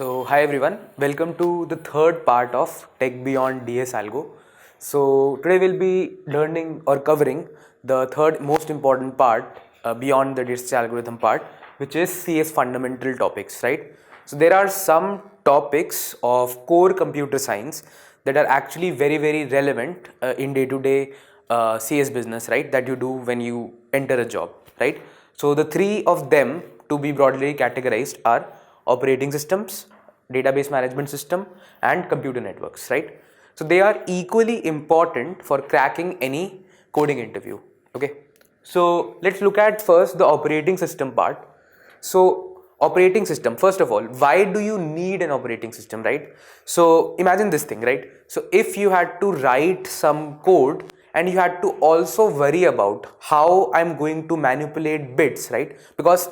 Hi everyone, welcome to the third part of Tech Beyond DS Algo. Today we'll be learning or covering the third most important part beyond the DS algorithm part, which is CS fundamental topics, right? So there are some topics of core computer science that are actually very relevant in day-to-day CS business, right? That you do when you enter a job, right? So the three of them to be broadly categorized are operating systems, database management system, and computer networks, right? So they are equally important for cracking any coding interview. Okay, so let's look at first the operating system part. So operating system, first of all, why do you need an operating system, right? So imagine this thing, right? So if you had to write some code and you had to also worry about how I'm going to manipulate bits, right? Because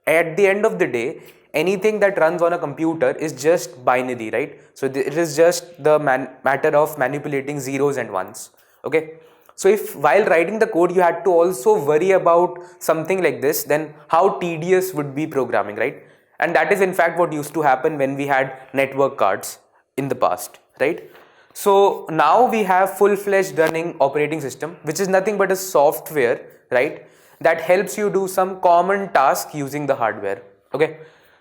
at the end of the day, anything that runs on a computer is just binary, right? So it is just the matter of manipulating zeros and ones. Okay, so if while writing the code you had to also worry about something like this, then how tedious would be programming, right? And that is in fact what used to happen when we had network cards in the past, right? So now we have full-fledged running operating system, which is nothing but a software, right, that helps you do some common task using the hardware. Okay,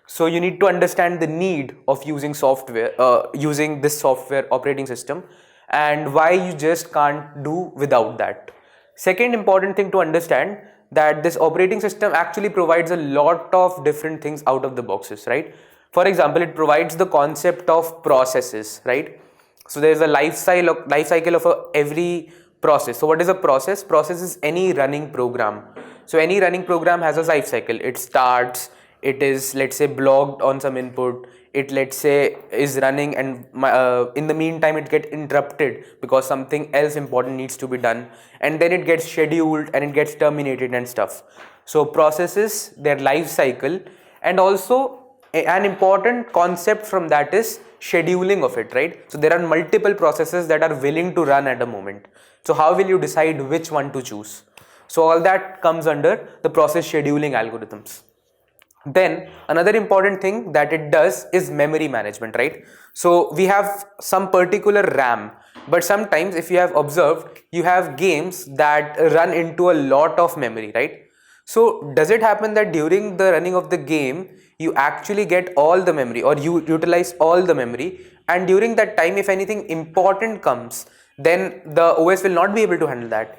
so you need to understand the need of using software, using this software operating system, and why you just can't do without that. Second important thing to understand, that this operating system actually provides a lot of different things out of the boxes, right? For example, it provides the concept of processes, right? So there is a life cycle of every process. So what is a process? Process is any running program. So any running program has a life cycle. It starts, it is, let's say, blocked on some input, it, let's say, is running, and in the meantime it gets interrupted because something else important needs to be done, and then it gets scheduled and it gets terminated and stuff. So processes, their life cycle, and also an important concept from that is scheduling of it, right? So there are multiple processes that are willing to run at a moment. So how will you decide which one to choose? So all that comes under the process scheduling algorithms. Then another important thing that it does is memory management, right? So we have some particular RAM, but sometimes if you have observed, you have games that run into a lot of memory, right? So does it happen that during the running of the game you actually get all the memory, or you utilize all the memory, and during that time if anything important comes, then the OS will not be able to handle that?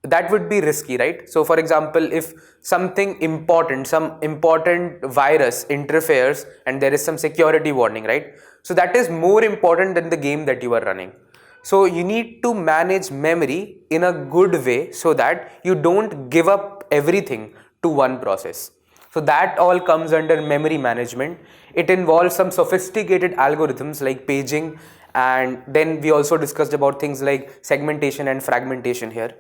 That would be risky, right? So for example, if something important, some important virus interferes and there is some security warning, right? So that is more important than the game that you are running. So you need to manage memory in a good way so that you don't give up everything to one process. So that all comes under memory management. It involves some sophisticated algorithms like paging, and then we also discussed about things like segmentation and fragmentation here.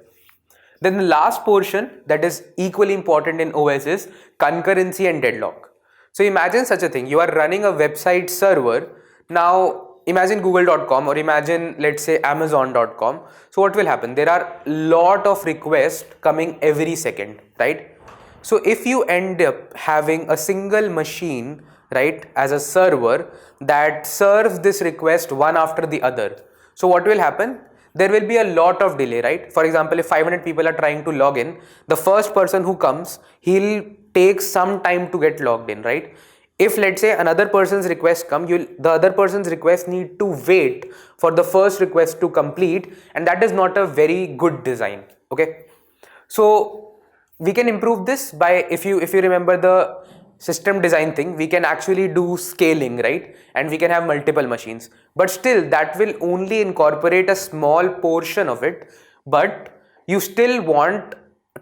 Then the last portion that is equally important in OS is concurrency and deadlock. So imagine such a thing. You are running a website server. Now imagine google.com, or imagine, let's say, amazon.com. So what will happen? There are lot of requests coming every second, right? So if you end up having a single machine, right, as a server that serves this request one after the other, so what will happen? There will be a lot of delay, right? For example, if 500 people are trying to log in, the first person who comes, he'll take some time to get logged in, right? If, let's say, another person's request come, the other person's request need to wait for the first request to complete, and that is not a very good design. Okay, so we can improve this by, if you remember the system design thing, we can actually do scaling, right? And we can have multiple machines, but still that will only incorporate a small portion of it. But you still want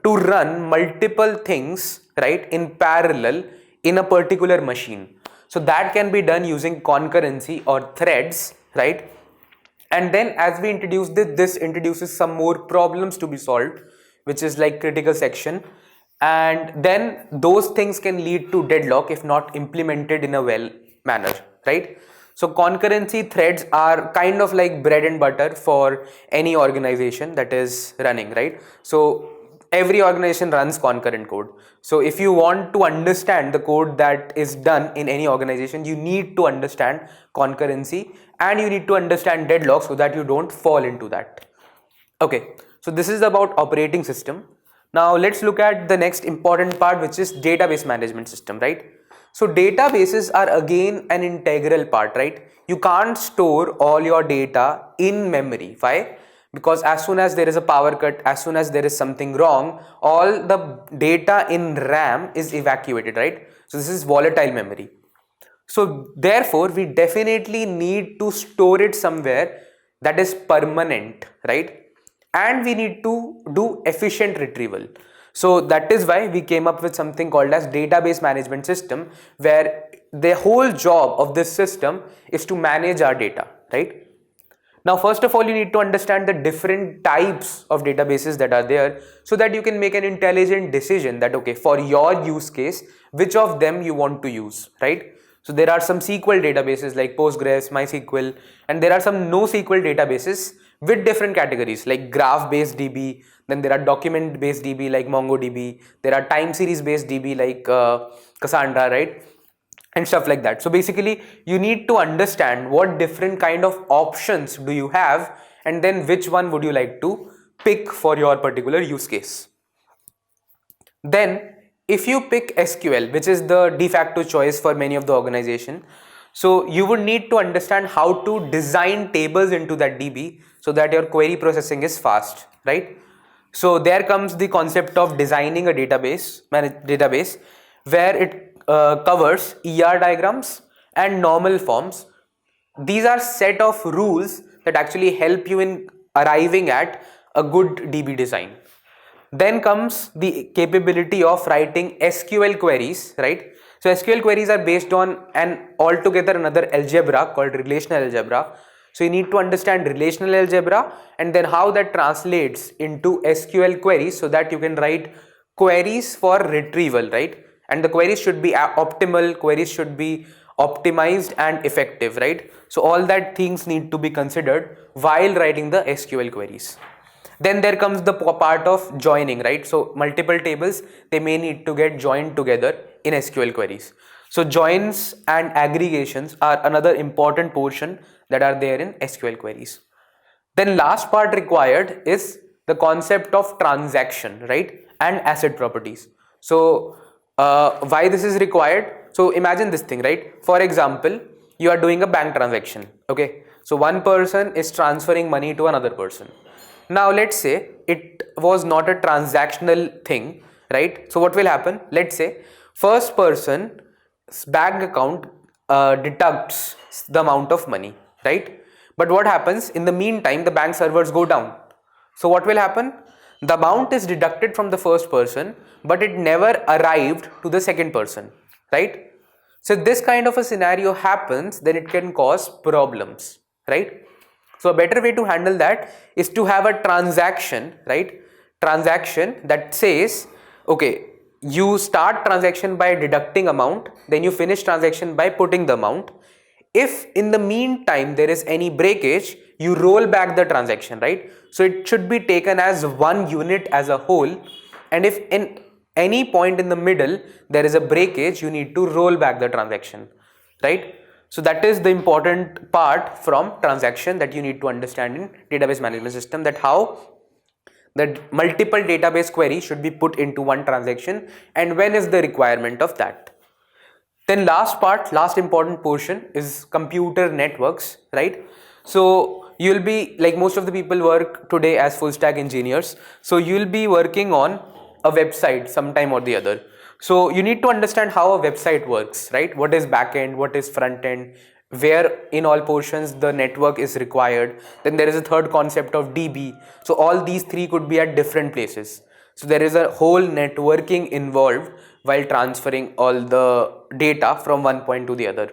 to run multiple things, right, in parallel in a particular machine. So that can be done using concurrency or threads, right? And then as we introduce this introduces some more problems to be solved, which is like critical section, and then those things can lead to deadlock if not implemented in a well manner, right? So concurrency threads are kind of like bread and butter for any organization that is running, right? So every organization runs concurrent code. So if you want to understand the code that is done in any organization, you need to understand concurrency and you need to understand deadlock so that you don't fall into that. Okay, so this is about operating system. Now let's look at the next important part, which is database management system, right? So databases are again an integral part, right? You can't store all your data in memory. Why? Because as soon as there is a power cut, as soon as there is something wrong, all the data in RAM is evacuated, right? So this is volatile memory. So therefore, we definitely need to store it somewhere that is permanent, right? And we need to do efficient retrieval. So that is why we came up with something called as database management system, where the whole job of this system is to manage our data, right? Now, first of all, you need to understand the different types of databases that are there so that you can make an intelligent decision that, okay, for your use case, which of them you want to use, right? So there are some SQL databases like Postgres, MySQL, and there are some NoSQL databases with different categories like graph-based DB, then there are document-based DB like MongoDB, there are time series-based DB like Cassandra, right? And stuff like that. So basically you need to understand what different kind of options do you have and then which one would you like to pick for your particular use case. Then if you pick SQL, which is the de facto choice for many of the organization, so you would need to understand how to design tables into that DB so that your query processing is fast, right? So there comes the concept of designing a database where it covers ER diagrams and normal forms. These are set of rules that actually help you in arriving at a good DB design. Then comes the capability of writing SQL queries, right? So SQL queries are based on an altogether another algebra called relational algebra. So you need to understand relational algebra and then how that translates into SQL queries so that you can write queries for retrieval, right? And the queries should be optimal, queries should be optimized and effective, right? So all that things need to be considered while writing the SQL queries. Then there comes the part of joining, right? So multiple tables, they may need to get joined together in SQL queries. So joins and aggregations are another important portion that are there in SQL queries. Then last part required is the concept of transaction, right? And asset properties. So why this is required? So imagine this thing, right? For example, you are doing a bank transaction, okay? So one person is transferring money to another person. Now let's say it was not a transactional thing, right? So what will happen? Let's say first person's bank account deducts the amount of money, right? But what happens in the meantime, the bank servers go down. So what will happen? The amount is deducted from the first person, but it never arrived to the second person, right? So this kind of a scenario happens, then it can cause problems, right? So a better way to handle that is to have a transaction, right? Transaction that says, okay, you start transaction by deducting amount, then you finish transaction by putting the amount. If in the meantime there is any breakage, you roll back the transaction, right? So it should be taken as one unit as a whole, and if in any point in the middle there is a breakage, you need to roll back the transaction, right? So that is the important part from transaction that you need to understand in database management system, that how the multiple database queries should be put into one transaction and when is the requirement of that. Then last important portion is computer networks, right? So you'll be like most of the people work today as full stack engineers. So you'll be working on a website sometime or the other. So you need to understand how a website works, right? What is backend, what is front end, where in all portions the network is required. Then there is a third concept of DB. So all these three could be at different places. So there is a whole networking involved while transferring all the data from one point to the other.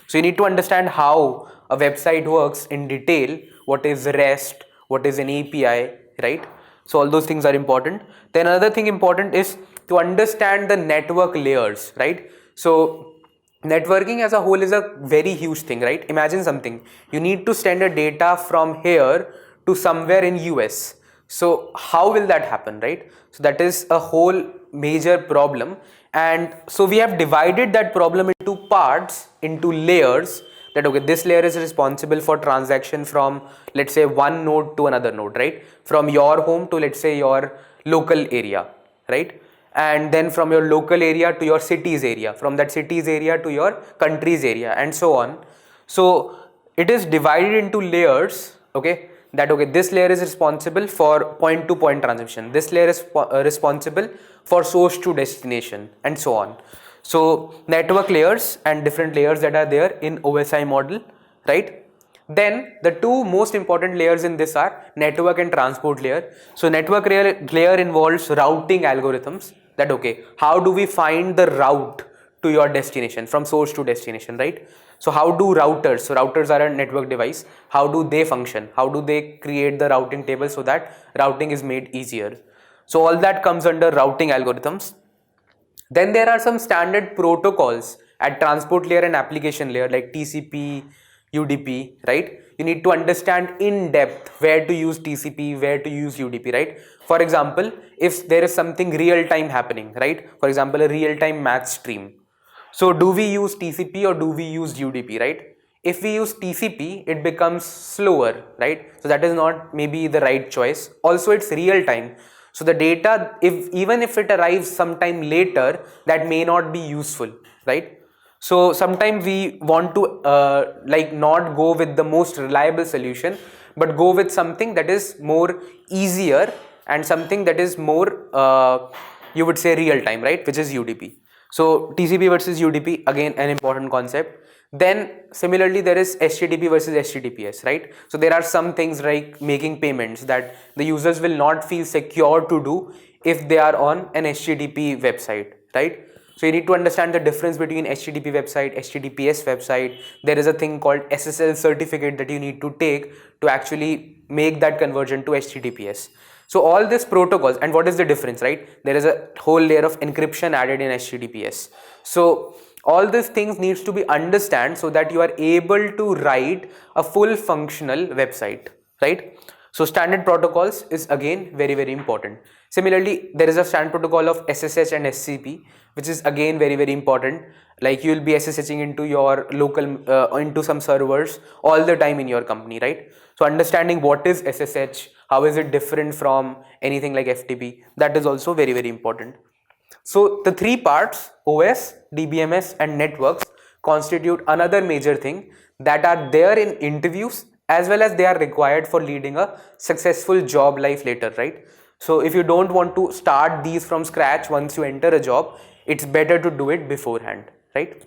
So you need to understand how a website works in detail, what is REST, what is an API, right? So all those things are important. Then another thing important is to understand the network layers, right? So networking as a whole is a very huge thing, right? Imagine something, you need to send a data from here to somewhere in US. So how will that happen, right? So that is a whole major problem, and so we have divided that problem into parts, into layers, that okay, this layer is responsible for transaction from, let's say, one node to another node, right? From your home to, let's say, your local area, right? And then from your local area to your city's area, from that city's area to your country's area, and so on. So it is divided into layers, okay, that okay, this layer is responsible for point to point transmission, this layer is responsible for source to destination, and so on. So network layers and different layers that are there in OSI model, right? Then the two most important layers in this are network and transport layer. So network layer involves routing algorithms, that okay, how do we find the route to your destination from source to destination, right? So how do routers, so routers are a network device, how do they function, how do they create the routing table so that routing is made easier? So all that comes under routing algorithms. Then there are some standard protocols at transport layer and application layer like TCP, UDP, right? You need to understand in depth where to use TCP, where to use UDP, right? For example, if there is something real time happening, right? For example, a real time match stream. So do we use TCP or do we use UDP, right? If we use TCP, it becomes slower, right? So that is not maybe the right choice. Also, it's real time. So the data, even if it arrives sometime later, that may not be useful, right? So sometimes we want to like not go with the most reliable solution, but go with something that is more easier and something that is more you would say real time, right? Which is UDP. So TCP versus UDP, again an important concept. Then similarly there is HTTP versus HTTPS, right? So there are some things like making payments that the users will not feel secure to do if they are on an HTTP website, right? So you need to understand the difference between HTTP website, HTTPS website. There is a thing called SSL certificate that you need to take to actually make that conversion to HTTPS. So all these protocols, and what is the difference, right? There is a whole layer of encryption added in HTTPS. So all these things needs to be understand so that you are able to write a full functional website, right? So standard protocols is again very, very important. Similarly, there is a standard protocol of SSH and SCP, which is again very, very important. Like you will be SSHing into your local, into some servers all the time in your company, right? So understanding what is SSH, how is it different from anything like FTP, that is also very, very important. So the three parts, OS, DBMS and networks, constitute another major thing that are there in interviews as well as they are required for leading a successful job life later, right? So if you don't want to start these from scratch once you enter a job, it's better to do it beforehand, right?